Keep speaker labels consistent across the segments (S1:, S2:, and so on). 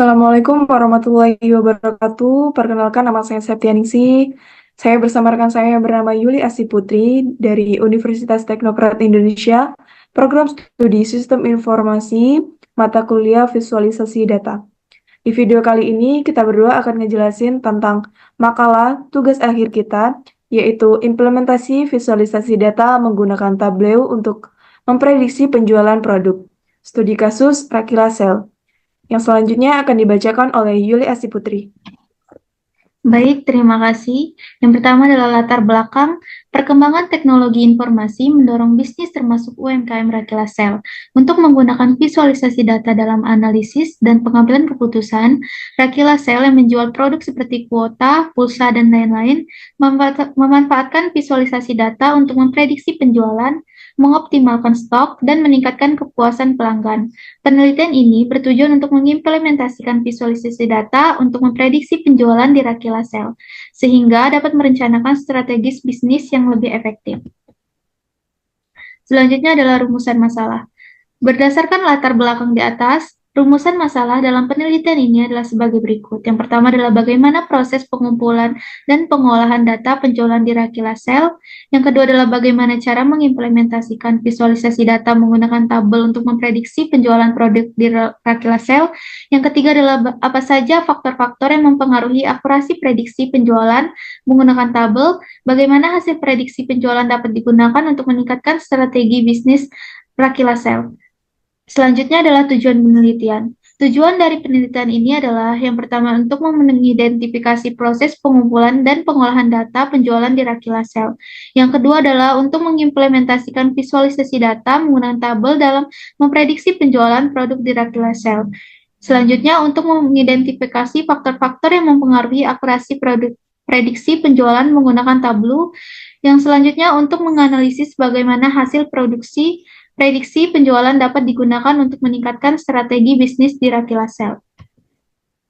S1: Assalamualaikum warahmatullahi wabarakatuh. Perkenalkan, nama saya Septianingsih. Saya bersama rekan saya yang bernama Yuli Asih Putri dari Universitas Teknokrat Indonesia, Program Studi Sistem Informasi, mata kuliah Visualisasi Data. Di video kali ini, kita berdua akan ngejelasin tentang makalah tugas akhir kita, yaitu implementasi visualisasi data menggunakan Tableau untuk memprediksi penjualan produk. Studi kasus Rakila Sel. Yang selanjutnya akan dibacakan oleh Yuli Asiputri.
S2: Baik, terima kasih. Yang pertama adalah latar belakang perkembangan teknologi informasi mendorong bisnis termasuk UMKM Rakila Sel. Untuk menggunakan visualisasi data dalam analisis dan pengambilan keputusan, Rakila Sel yang menjual produk seperti kuota, pulsa, dan lain-lain memanfaatkan visualisasi data untuk memprediksi penjualan, mengoptimalkan stok, dan meningkatkan kepuasan pelanggan. Penelitian ini bertujuan untuk mengimplementasikan visualisasi data untuk memprediksi penjualan di Rakila Sel, sehingga dapat merencanakan strategis bisnis yang lebih efektif. Selanjutnya adalah rumusan masalah. Berdasarkan latar belakang di atas, rumusan masalah dalam penelitian ini adalah sebagai berikut. Yang pertama adalah bagaimana proses pengumpulan dan pengolahan data penjualan di Rakila Sel. Yang kedua adalah bagaimana cara mengimplementasikan visualisasi data menggunakan tabel untuk memprediksi penjualan produk di Rakila Sel. Yang ketiga adalah apa saja faktor-faktor yang mempengaruhi akurasi prediksi penjualan menggunakan tabel. Bagaimana hasil prediksi penjualan dapat digunakan untuk meningkatkan strategi bisnis Rakila Sel. Selanjutnya adalah tujuan penelitian. Tujuan dari penelitian ini adalah yang pertama untuk mengidentifikasi proses pengumpulan dan pengolahan data penjualan di Rakila Sel. Yang kedua adalah untuk mengimplementasikan visualisasi data menggunakan tabel dalam memprediksi penjualan produk di Rakila Sel. Selanjutnya untuk mengidentifikasi faktor-faktor yang mempengaruhi akurasi prediksi penjualan menggunakan tabel. Yang selanjutnya untuk menganalisis bagaimana hasil prediksi penjualan dapat digunakan untuk meningkatkan strategi bisnis di Rakila Sel.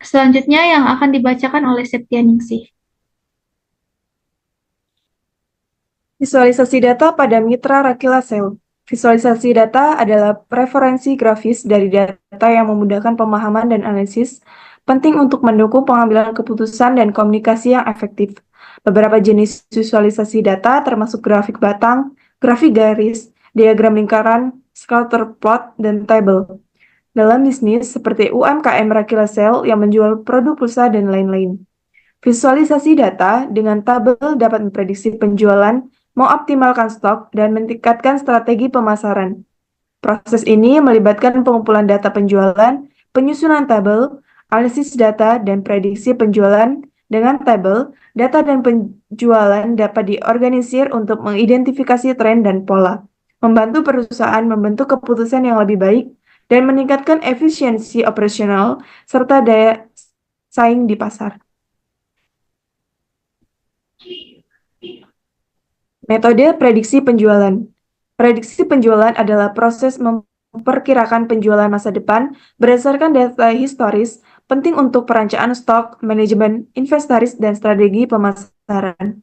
S2: Selanjutnya yang akan dibacakan oleh Septianingsih.
S1: Visualisasi data pada mitra Rakila Sel. Visualisasi data adalah referensi grafis dari data yang memudahkan pemahaman dan analisis, penting untuk mendukung pengambilan keputusan dan komunikasi yang efektif. Beberapa jenis visualisasi data termasuk grafik batang, grafik garis, diagram lingkaran, scatter plot, dan table. Dalam bisnis seperti UMKM Rakila Sel yang menjual produk pulsa dan lain-lain. Visualisasi data dengan tabel dapat memprediksi penjualan, mengoptimalkan stok, dan meningkatkan strategi pemasaran. Proses ini melibatkan pengumpulan data penjualan, penyusunan tabel, analisis data, dan prediksi penjualan. Dengan tabel, data dan penjualan dapat diorganisir untuk mengidentifikasi tren dan pola, membantu perusahaan membentuk keputusan yang lebih baik, dan meningkatkan efisiensi operasional serta daya saing di pasar. Metode prediksi penjualan. Prediksi penjualan adalah proses memperkirakan penjualan masa depan berdasarkan data historis, penting untuk perencanaan stok, manajemen, inventaris, dan strategi pemasaran.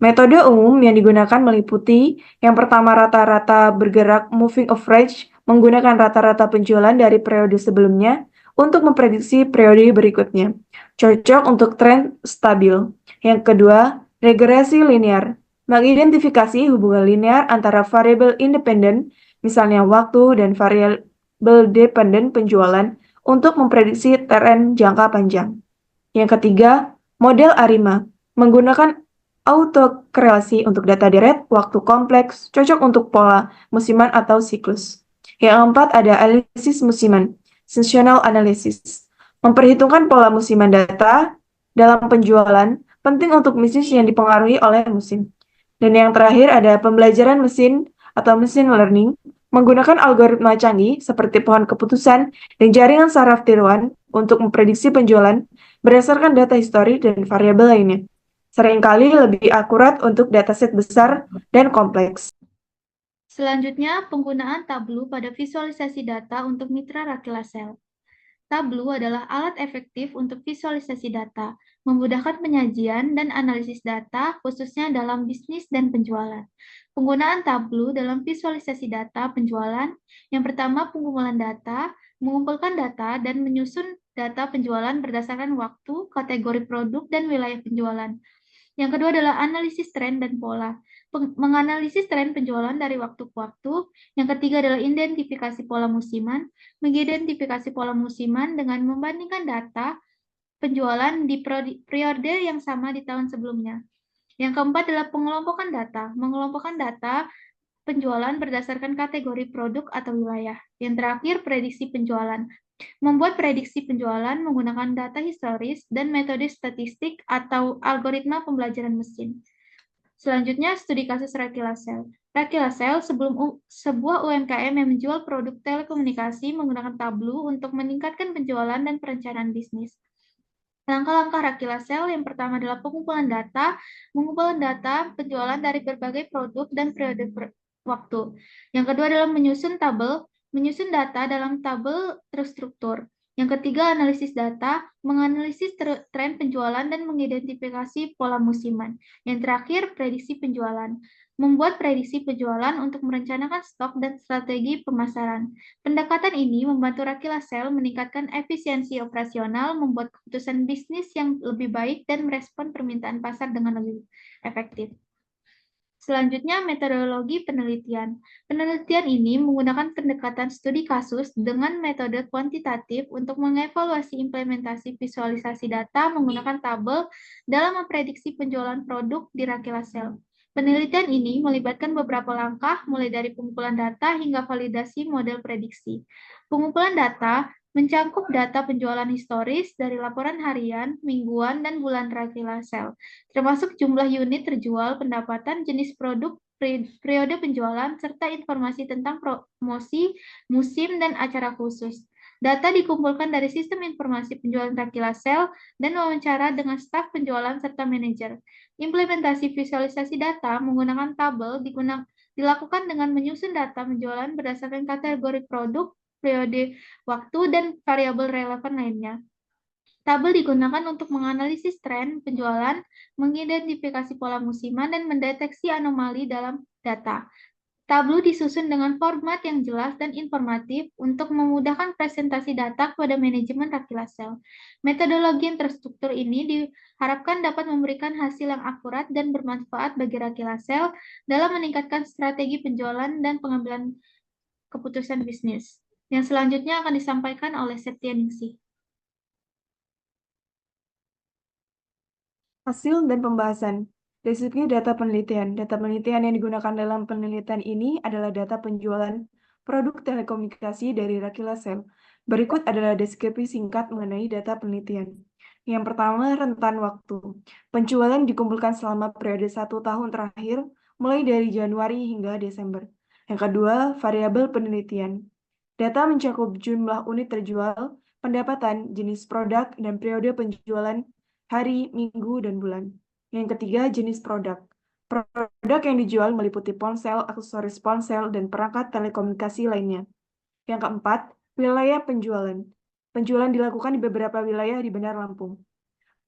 S1: Metode umum yang digunakan meliputi yang pertama rata-rata bergerak moving average, menggunakan rata-rata penjualan dari periode sebelumnya untuk memprediksi periode berikutnya. Cocok untuk tren stabil. Yang kedua, regresi linear, mengidentifikasi hubungan linear antara variabel independen, misalnya waktu, dan variabel dependen penjualan untuk memprediksi tren jangka panjang. Yang ketiga, model ARIMA, menggunakan autokorelasi untuk data deret, waktu kompleks, cocok untuk pola musiman atau siklus. Yang keempat ada analisis musiman, seasonal analysis, memperhitungkan pola musiman data dalam penjualan, penting untuk bisnis yang dipengaruhi oleh musim. Dan yang terakhir ada pembelajaran mesin atau machine learning, menggunakan algoritma canggih seperti pohon keputusan dan jaringan saraf tiruan untuk memprediksi penjualan berdasarkan data histori dan variabel lainnya. Seringkali lebih akurat untuk dataset besar dan kompleks.
S2: Selanjutnya, penggunaan Tableau pada visualisasi data untuk mitra Rakila Sel. Tableau adalah alat efektif untuk visualisasi data, memudahkan penyajian dan analisis data, khususnya dalam bisnis dan penjualan. Penggunaan Tableau dalam visualisasi data penjualan, yang pertama pengumpulan data, mengumpulkan data dan menyusun data penjualan berdasarkan waktu, kategori produk, dan wilayah penjualan. Yang kedua adalah analisis tren dan pola. Menganalisis tren penjualan dari waktu ke waktu. Yang ketiga adalah identifikasi pola musiman. Mengidentifikasi pola musiman dengan membandingkan data penjualan di periode yang sama di tahun sebelumnya. Yang keempat adalah pengelompokan data. Mengelompokkan data penjualan berdasarkan kategori produk atau wilayah. Yang terakhir, prediksi penjualan. Membuat prediksi penjualan menggunakan data historis dan metode statistik atau algoritma pembelajaran mesin. Selanjutnya, studi kasus Rakilasel. Rakilasel sebuah UMKM yang menjual produk telekomunikasi menggunakan Tableau untuk meningkatkan penjualan dan perencanaan bisnis. Langkah-langkah Rakilasel yang pertama adalah pengumpulan data, penjualan dari berbagai produk dan periode waktu. Yang kedua adalah menyusun data dalam tabel terstruktur. Yang ketiga, analisis data, menganalisis tren penjualan dan mengidentifikasi pola musiman. Yang terakhir, prediksi penjualan. Membuat prediksi penjualan untuk merencanakan stok dan strategi pemasaran. Pendekatan ini membantu Rakilasel meningkatkan efisiensi operasional, membuat keputusan bisnis yang lebih baik, dan merespon permintaan pasar dengan lebih efektif. Selanjutnya, metodologi penelitian. Penelitian ini menggunakan pendekatan studi kasus dengan metode kuantitatif untuk mengevaluasi implementasi visualisasi data menggunakan tabel dalam memprediksi penjualan produk di Rakilasel. Penelitian ini melibatkan beberapa langkah, mulai dari pengumpulan data hingga validasi model prediksi. Pengumpulan data mencangkup data penjualan historis dari laporan harian, mingguan, dan bulan Rakilasel, termasuk jumlah unit terjual, pendapatan, jenis produk, periode penjualan, serta informasi tentang promosi, musim, dan acara khusus. Data dikumpulkan dari sistem informasi penjualan Rakilasel dan wawancara dengan staf penjualan serta manajer. Implementasi visualisasi data menggunakan tabel dilakukan dengan menyusun data penjualan berdasarkan kategori produk, periode waktu, dan variabel relevan lainnya. Tabel digunakan untuk menganalisis tren penjualan, mengidentifikasi pola musiman, dan mendeteksi anomali dalam data. Tableau disusun dengan format yang jelas dan informatif untuk memudahkan presentasi data kepada manajemen Rakilasel. Metodologi yang terstruktur ini diharapkan dapat memberikan hasil yang akurat dan bermanfaat bagi Rakilasel dalam meningkatkan strategi penjualan dan pengambilan keputusan bisnis. Yang selanjutnya akan disampaikan oleh Septianingsih.
S1: Hasil dan pembahasan. Dari segi data penelitian. Data penelitian yang digunakan dalam penelitian ini adalah data penjualan produk telekomunikasi dari Rakilasel. Berikut adalah deskripsi singkat mengenai data penelitian. Yang pertama, rentan waktu. Penjualan dikumpulkan selama periode 1 tahun terakhir, mulai dari Januari hingga Desember. Yang kedua, variabel penelitian. Data mencakup jumlah unit terjual, pendapatan, jenis produk, dan periode penjualan hari, minggu, dan bulan. Yang ketiga, jenis produk. Produk yang dijual meliputi ponsel, aksesoris ponsel, dan perangkat telekomunikasi lainnya. Yang keempat, wilayah penjualan. Penjualan dilakukan di beberapa wilayah di Bandar Lampung.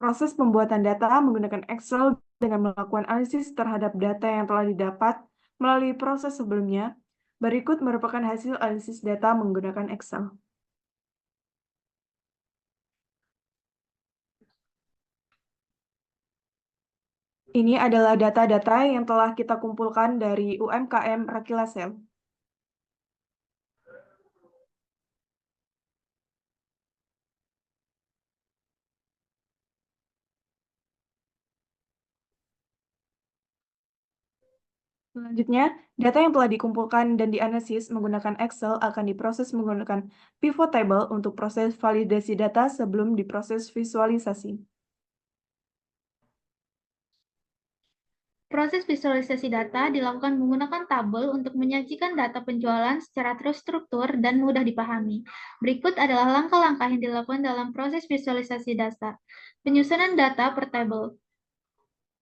S1: Proses pembuatan data menggunakan Excel dengan melakukan analisis terhadap data yang telah didapat melalui proses sebelumnya. Berikut merupakan hasil analisis data menggunakan Excel. Ini adalah data-data yang telah kita kumpulkan dari UMKM Rakilasel. Selanjutnya, data yang telah dikumpulkan dan dianalisis menggunakan Excel akan diproses menggunakan pivot table untuk proses validasi data sebelum diproses visualisasi.
S2: Proses visualisasi data dilakukan menggunakan tabel untuk menyajikan data penjualan secara terstruktur dan mudah dipahami. Berikut adalah langkah-langkah yang dilakukan dalam proses visualisasi data. Penyusunan data per tabel.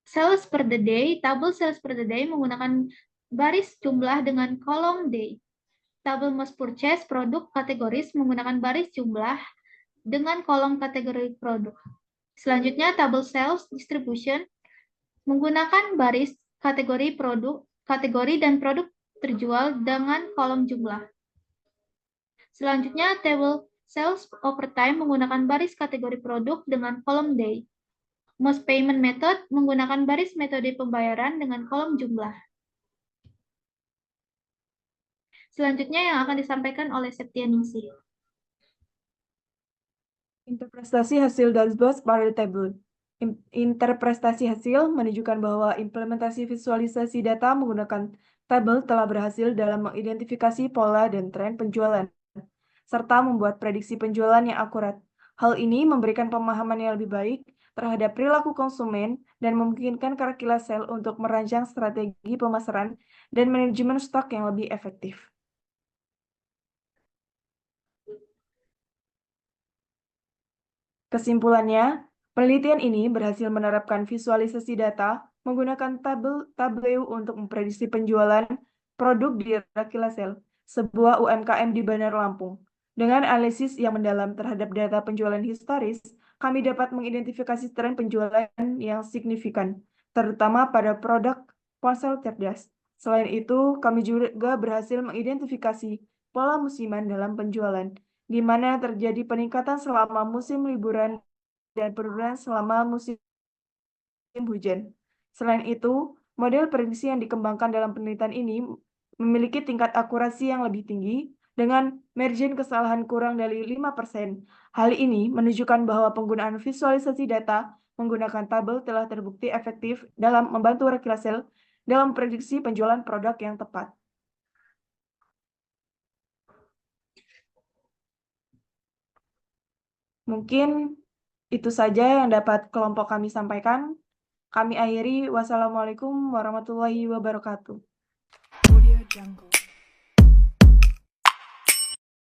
S2: Sales per the day, tabel sales per the day menggunakan baris jumlah dengan kolom day. Tabel most purchase produk kategoris menggunakan baris jumlah dengan kolom kategori produk. Selanjutnya, tabel sales distribution menggunakan baris kategori produk, kategori dan produk terjual dengan kolom jumlah. Selanjutnya, tabel Sales over time menggunakan baris kategori produk dengan kolom day. Most payment method menggunakan baris metode pembayaran dengan kolom jumlah. Selanjutnya yang akan disampaikan oleh Septianingsih.
S1: Interpretasi hasil dashboard pada table. Interpretasi hasil menunjukkan bahwa implementasi visualisasi data menggunakan tabel telah berhasil dalam mengidentifikasi pola dan tren penjualan, serta membuat prediksi penjualan yang akurat. Hal ini memberikan pemahaman yang lebih baik terhadap perilaku konsumen dan memungkinkan Karkila Sale untuk merancang strategi pemasaran dan manajemen stok yang lebih efektif. Kesimpulannya, penelitian ini berhasil menerapkan visualisasi data menggunakan Tableau untuk memprediksi penjualan produk di Rakila Sale, sebuah UMKM di Bandar Lampung. Dengan analisis yang mendalam terhadap data penjualan historis, kami dapat mengidentifikasi tren penjualan yang signifikan, terutama pada produk ponsel cerdas. Selain itu, kami juga berhasil mengidentifikasi pola musiman dalam penjualan, di mana terjadi peningkatan selama musim liburan dan penurunan selama musim hujan. Selain itu, model prediksi yang dikembangkan dalam penelitian ini memiliki tingkat akurasi yang lebih tinggi dengan margin kesalahan kurang dari 5%. Hal ini menunjukkan bahwa penggunaan visualisasi data menggunakan tabel telah terbukti efektif dalam membantu Reklasel dalam prediksi penjualan produk yang tepat. Mungkin itu saja yang dapat kelompok kami sampaikan. Kami akhiri. Wassalamualaikum warahmatullahi wabarakatuh.
S3: Audio Jungle.